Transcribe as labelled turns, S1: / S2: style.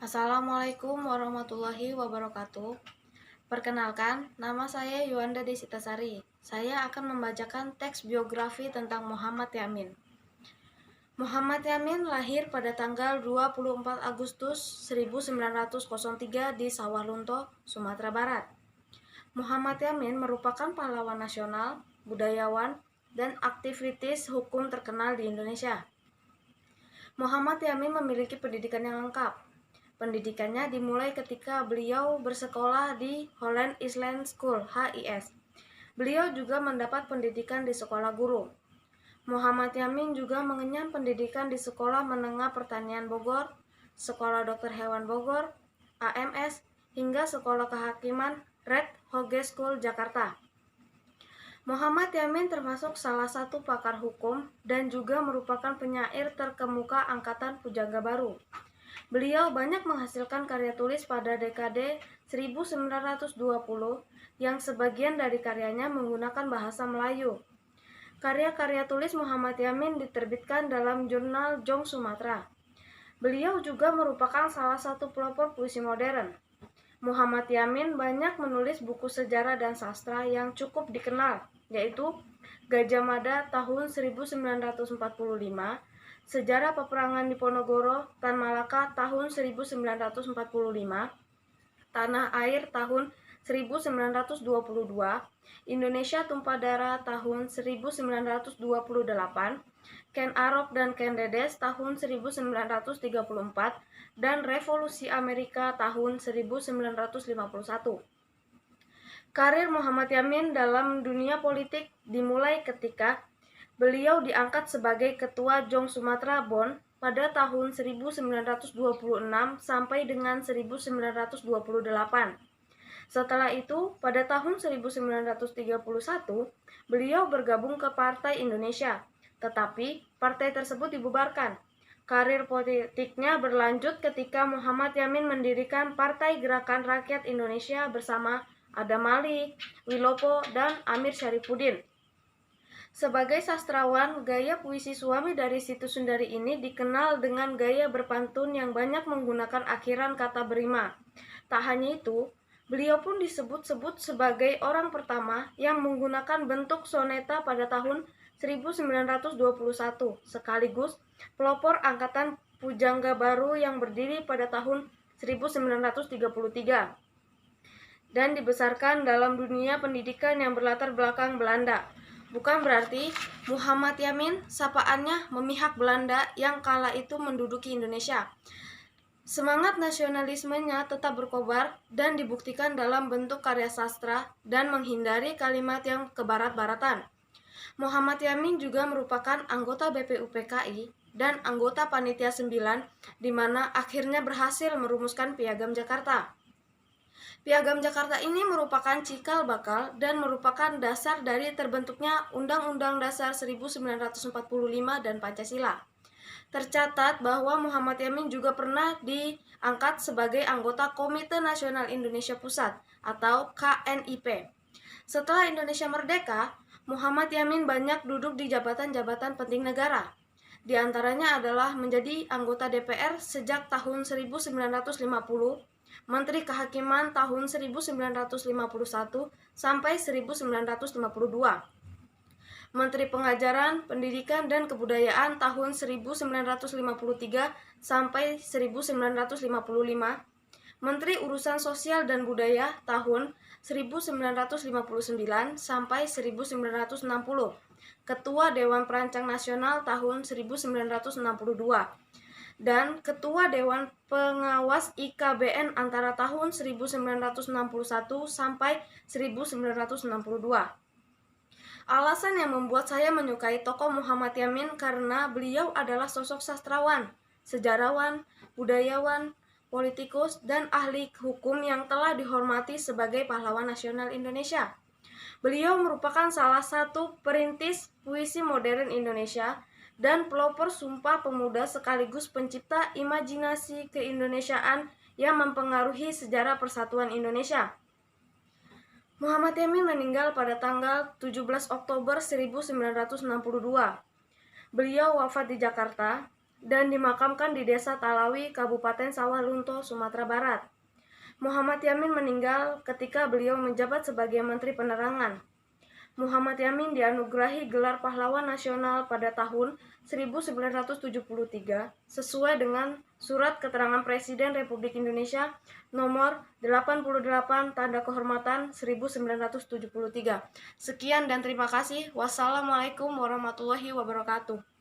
S1: Assalamualaikum warahmatullahi wabarakatuh. Perkenalkan, nama saya Yuanda Desitasari. Saya akan membacakan teks biografi tentang Muhammad Yamin. Muhammad Yamin lahir pada tanggal 24 Agustus 1903 di Sawalunto, Sumatera Barat. Muhammad Yamin merupakan pahlawan nasional, budayawan, dan aktivitis hukum terkenal di Indonesia. Muhammad Yamin memiliki pendidikan yang lengkap. Pendidikannya dimulai ketika beliau bersekolah di Holland Island School (HIS). Beliau juga mendapat pendidikan di sekolah guru. Muhammad Yamin juga mengenyam pendidikan di Sekolah Menengah Pertanian Bogor, Sekolah Dokter Hewan Bogor, AMS, hingga Sekolah Kehakiman Red Hoge School Jakarta. Muhammad Yamin termasuk salah satu pakar hukum dan juga merupakan penyair terkemuka angkatan Pujangga Baru. Beliau banyak menghasilkan karya tulis pada dekade 1920 yang sebagian dari karyanya menggunakan bahasa Melayu. Karya-karya tulis Muhammad Yamin diterbitkan dalam jurnal Jong Sumatera. Beliau juga merupakan salah satu pelopor puisi modern. Muhammad Yamin banyak menulis buku sejarah dan sastra yang cukup dikenal, yaitu Gajah Mada tahun 1945, Sejarah Peperangan Diponegoro Tan Malaka tahun 1945, Tanah Air tahun 1922, Indonesia Tumpah Darah tahun 1928, Ken Arok dan Ken Dedes tahun 1934, dan Revolusi Amerika tahun 1951. Karir Muhammad Yamin dalam dunia politik dimulai ketika beliau diangkat sebagai Ketua Jong Sumatera Bon pada tahun 1926 sampai dengan 1928. Setelah itu, pada tahun 1931, beliau bergabung ke Partai Indonesia, tetapi partai tersebut dibubarkan. Karir politiknya berlanjut ketika Muhammad Yamin mendirikan Partai Gerakan Rakyat Indonesia bersama Adam Malik, Wilopo, dan Amir Syarifuddin. Sebagai sastrawan, gaya puisi suami dari Situ Sundari ini dikenal dengan gaya berpantun yang banyak menggunakan akhiran kata berima. Tak hanya itu, beliau pun disebut-sebut sebagai orang pertama yang menggunakan bentuk soneta pada tahun 1921, sekaligus pelopor angkatan Pujangga Baru yang berdiri pada tahun 1933 dan dibesarkan dalam dunia pendidikan yang berlatar belakang Belanda. Bukan berarti Muhammad Yamin sapaannya memihak Belanda yang kala itu menduduki Indonesia. Semangat nasionalismenya tetap berkobar dan dibuktikan dalam bentuk karya sastra dan menghindari kalimat yang kebarat-baratan. Muhammad Yamin juga merupakan anggota BPUPKI dan anggota Panitia 9 di mana akhirnya berhasil merumuskan Piagam Jakarta. Piagam Jakarta ini merupakan cikal bakal dan merupakan dasar dari terbentuknya Undang-Undang Dasar 1945 dan Pancasila. Tercatat bahwa Muhammad Yamin juga pernah diangkat sebagai anggota Komite Nasional Indonesia Pusat atau KNIP. Setelah Indonesia merdeka, Muhammad Yamin banyak duduk di jabatan-jabatan penting negara. Di antaranya adalah menjadi anggota DPR sejak tahun 1950, Menteri Kehakiman tahun 1951 sampai 1952, Menteri Pengajaran, Pendidikan, dan Kebudayaan tahun 1953 sampai 1955, Menteri Urusan Sosial dan Budaya tahun 1959 sampai 1960, Ketua Dewan Perancang Nasional tahun 1962, dan Ketua Dewan Pengawas IKBN antara tahun 1961 sampai 1962. Alasan yang membuat saya menyukai tokoh Muhammad Yamin karena beliau adalah sosok sastrawan, sejarawan, budayawan, politikus, dan ahli hukum yang telah dihormati sebagai pahlawan nasional Indonesia. Beliau merupakan salah satu perintis puisi modern Indonesia dan pelopor Sumpah Pemuda sekaligus pencipta imajinasi keindonesiaan yang mempengaruhi sejarah persatuan Indonesia. Muhammad Yamin meninggal pada tanggal 17 Oktober 1962. Beliau wafat di Jakarta. dan dimakamkan di Desa Talawi, Kabupaten Sawah Lunto, Sumatera Barat. Muhammad Yamin meninggal ketika beliau menjabat sebagai Menteri Penerangan. Muhammad Yamin dianugerahi gelar pahlawan nasional pada tahun 1973 sesuai dengan Surat Keterangan Presiden Republik Indonesia nomor 88 tanda kehormatan 1973. Sekian dan terima kasih. Wassalamualaikum warahmatullahi wabarakatuh.